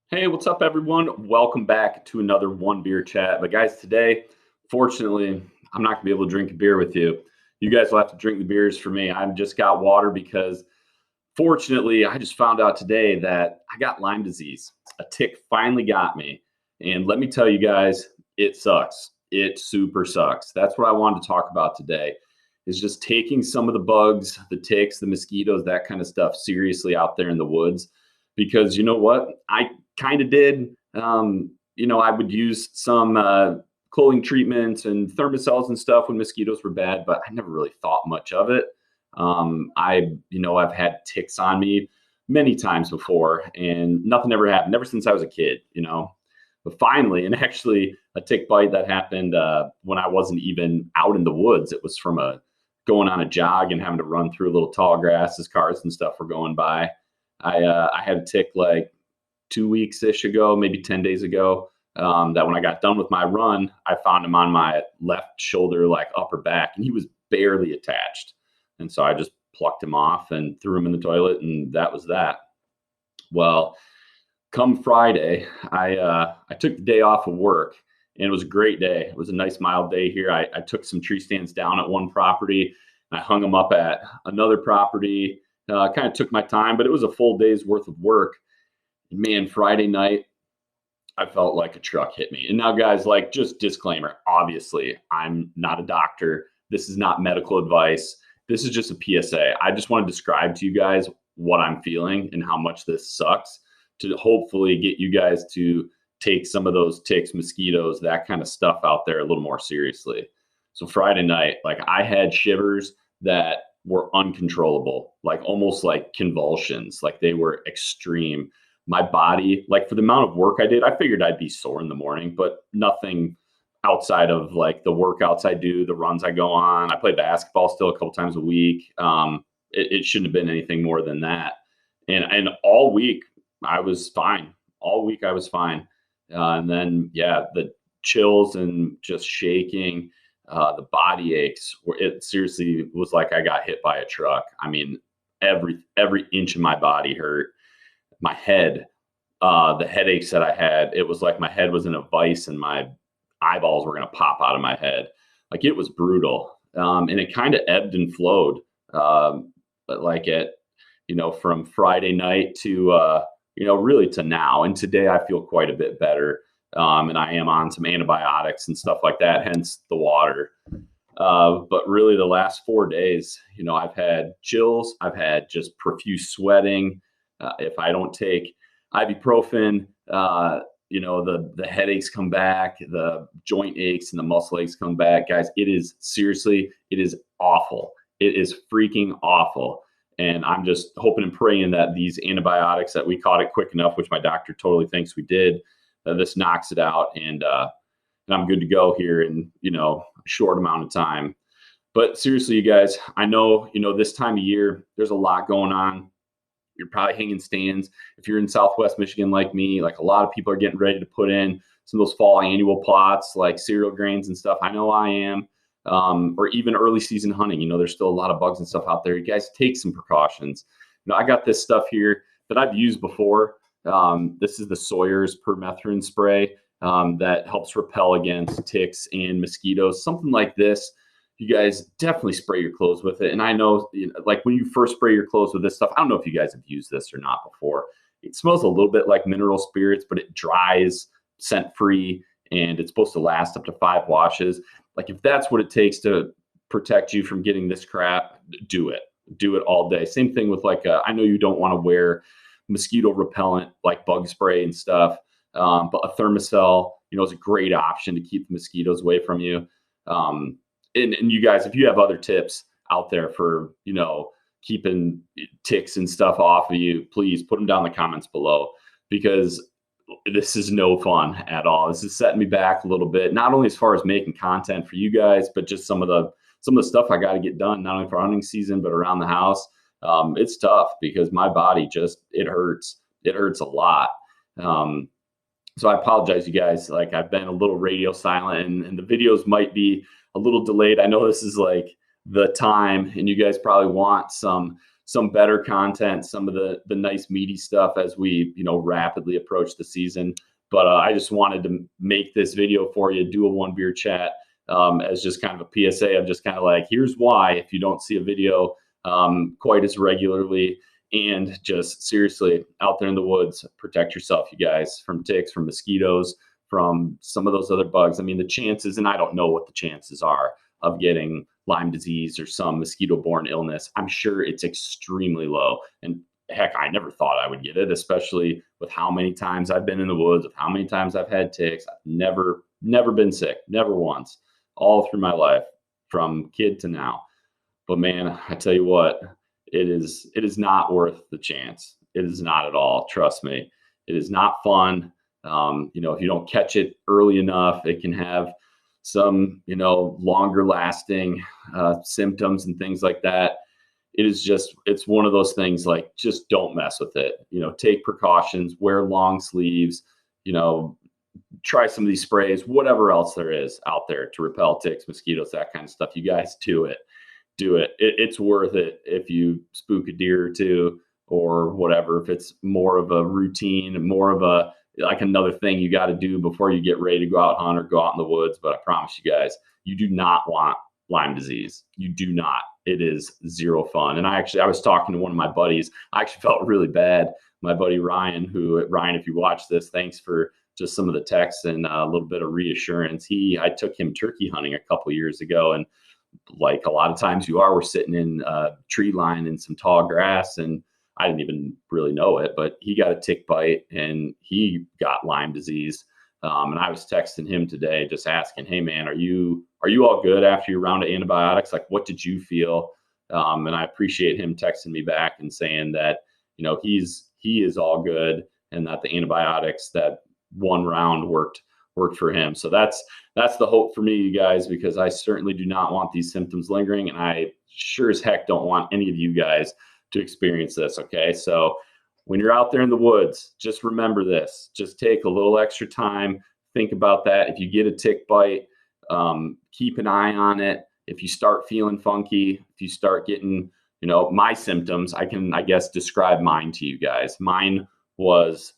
Hey, what's up, everyone? Welcome back to another One Beer Chat. But, guys, today, fortunately, I'm not going to be able to drink a beer with you. You guys will have to drink the beers for me. I've just got water because, fortunately, I just found out today that I got Lyme disease. A tick finally got me. And let me tell you guys, it sucks. It super sucks. That's what I wanted to talk about today is just taking some of the bugs, the ticks, the mosquitoes, that kind of stuff seriously out there in the woods. Because you know what? I kind of did. I would use some cooling treatments and thermocells and stuff when mosquitoes were bad, but I never really thought much of it. I've had ticks on me many times before, and nothing ever happened. Ever since I was a kid. But finally, and actually, a tick bite that happened when I wasn't even out in the woods. It was from a going on a jog and having to run through a little tall grass as cars and stuff were going by. I had a tick like 2 weeks ish ago, maybe 10 days ago. That when I got done with my run, I found him on my left shoulder, like upper back, and he was barely attached. And so I just plucked him off and threw him in the toilet, and that was that. Well, come Friday, I took the day off of work, and it was a great day. It was a nice mild day here. I took some tree stands down at one property. I hung them up at another property. Kind of took my time, but it was a full day's worth of work. Man, Friday night, I felt like a truck hit me. And now, guys, like, just disclaimer, obviously, I'm not a doctor. This is not medical advice. This is just a PSA. I just want to describe to you guys what I'm feeling and how much this sucks to hopefully get you guys to take some of those ticks, mosquitoes, that kind of stuff out there a little more seriously. So Friday night, like, I had shivers that were uncontrollable, like almost like convulsions, like they were extreme. My body, like, for the amount of work I did, I figured I'd be sore in the morning, but nothing outside of like the workouts I do, the runs I go on. I play basketball still a couple times a week. It shouldn't have been anything more than that. And all week I was fine. All week I was fine. And then, yeah, the chills and just shaking, the body aches, it seriously was like I got hit by a truck. I mean, every inch of my body hurt. My head, the headaches that I had, it was like my head was in a vice and my eyeballs were going to pop out of my head. Like, it was brutal. And it kind of ebbed and flowed. But like from Friday night to, really to now. And today I feel quite a bit better. And I am on some antibiotics and stuff like that, hence the water. But really the last 4 days, I've had chills. I've had just profuse sweating. If I don't take ibuprofen, the headaches come back, the joint aches and the muscle aches come back. Guys, it is awful. It is freaking awful. And I'm just hoping and praying that these antibiotics, that we caught it quick enough, which my doctor totally thinks we did, that this knocks it out, and I'm good to go here in, a short amount of time. But seriously, you guys, I know, this time of year, there's a lot going on. You're probably hanging stands. If you're in Southwest Michigan like me, like, a lot of people are getting ready to put in some of those fall annual plots, like cereal grains and stuff. I know I am. Or even early season hunting. There's still a lot of bugs and stuff out there. You guys take some precautions. I got this stuff here that I've used before. This is the Sawyer's permethrin spray that helps repel against ticks and mosquitoes. Something like this, you guys definitely spray your clothes with it. And I know, like, when you first spray your clothes with this stuff, I don't know if you guys have used this or not before. It smells a little bit like mineral spirits, but it dries, scent free, and it's supposed to last up to 5 washes. Like, if that's what it takes to protect you from getting this crap, do it. Do it all day. Same thing with, like, I know you don't want to wear mosquito repellent like bug spray and stuff, but a thermocell, is a great option to keep the mosquitoes away from you. And you guys, if you have other tips out there for, keeping ticks and stuff off of you, please put them down in the comments below, because this is no fun at all. This is setting me back a little bit, not only as far as making content for you guys, but just some of the stuff I got to get done, not only for hunting season, but around the house. It's tough because my body it hurts. It hurts a lot. So I apologize, you guys. Like, I've been a little radio silent, and the videos might be a little delayed. I know this is like the time, and you guys probably want some some better content, some of the nice meaty stuff as we, rapidly approach the season. But I just wanted to make this video for you, do a one beer chat as just kind of a PSA of just kind of like, here's why if you don't see a video quite as regularly. And just seriously, out there in the woods, protect yourself, you guys, from ticks, from mosquitoes, from some of those other bugs. I mean, the chances, and I don't know what the chances are of getting Lyme disease or some mosquito-borne illness. I'm sure it's extremely low. And heck, I never thought I would get it, especially with how many times I've been in the woods, with how many times I've had ticks. I've never been sick, never once, all through my life, from kid to now. But man, I tell you what, it is not worth the chance. It is not at all. Trust me, it is not fun. If you don't catch it early enough, it can have some, longer lasting symptoms and things like that. It's one of those things, like, just don't mess with it. Take precautions, wear long sleeves, try some of these sprays, whatever else there is out there to repel ticks, mosquitoes, that kind of stuff. You guys do it. It's worth it if you spook a deer or two or whatever. If it's more of a routine, more of a, like, another thing you got to do before you get ready to go out hunt or go out in the woods. But I promise you guys, you do not want Lyme disease. You do not. It is zero fun. And I was talking to one of my buddies. I actually felt really bad. My buddy Ryan, if you watch this, thanks for just some of the texts and a little bit of reassurance. I took him turkey hunting a couple years ago, and like a lot of times we're sitting in a tree line in some tall grass, and I didn't even really know it, but he got a tick bite and he got Lyme disease. And I was texting him today, just asking, hey man, are you all good after your round of antibiotics? Like, what did you feel? And I appreciate him texting me back and saying that, he is all good, and that the antibiotics, that one round worked for him. So that's the hope for me, you guys, because I certainly do not want these symptoms lingering, and I sure as heck don't want any of you guys to experience this. Okay. So when you're out there in the woods, just remember this, just take a little extra time. Think about that. If you get a tick bite, keep an eye on it. If you start feeling funky, if you start getting, my symptoms, I guess describe mine to you guys. Mine was,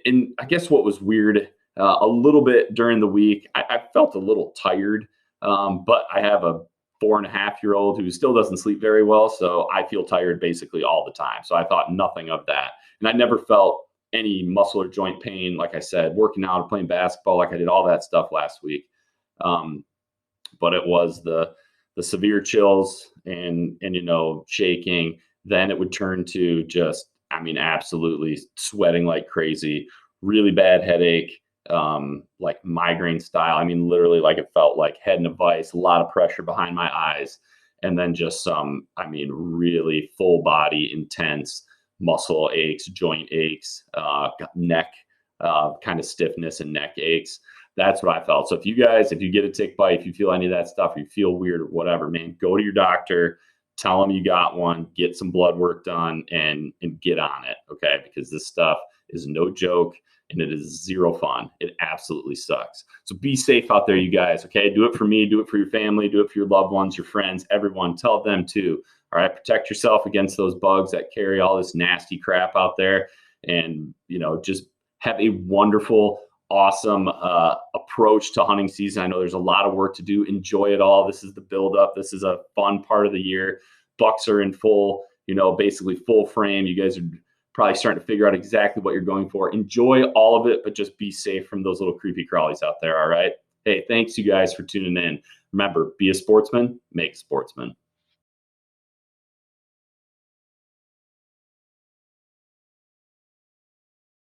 and I guess what was weird, a little bit during the week, I felt a little tired, but I have a 4.5-year-old who still doesn't sleep very well. So I feel tired basically all the time. So I thought nothing of that. And I never felt any muscle or joint pain, like I said, working out or playing basketball, like I did all that stuff last week. But it was the severe chills and shaking. Then it would turn to just, absolutely sweating like crazy, really bad headache, like migraine style. Literally, like, it felt like head in a vice, a lot of pressure behind my eyes, and then just some, really full body, intense muscle aches, joint aches, neck kind of stiffness and neck aches. That's what I felt. So if you get a tick bite, if you feel any of that stuff, you feel weird or whatever, man, go to your doctor, tell them you got one, get some blood work done, and get on it. Okay. Because this stuff is no joke, and it is zero fun. It absolutely sucks. So be safe out there, you guys. Okay. Do it for me, do it for your family, do it for your loved ones, your friends, everyone. Tell them too. All right. Protect yourself against those bugs that carry all this nasty crap out there. And, just have a wonderful, awesome approach to hunting season. I know there's a lot of work to do. Enjoy it all. This is the buildup. This is a fun part of the year. Bucks are in full, basically full frame. You guys are probably starting to figure out exactly what you're going for. Enjoy all of it, but just be safe from those little creepy crawlies out there. All right. Hey, thanks you guys for tuning in. Remember, be a sportsman, make a sportsman.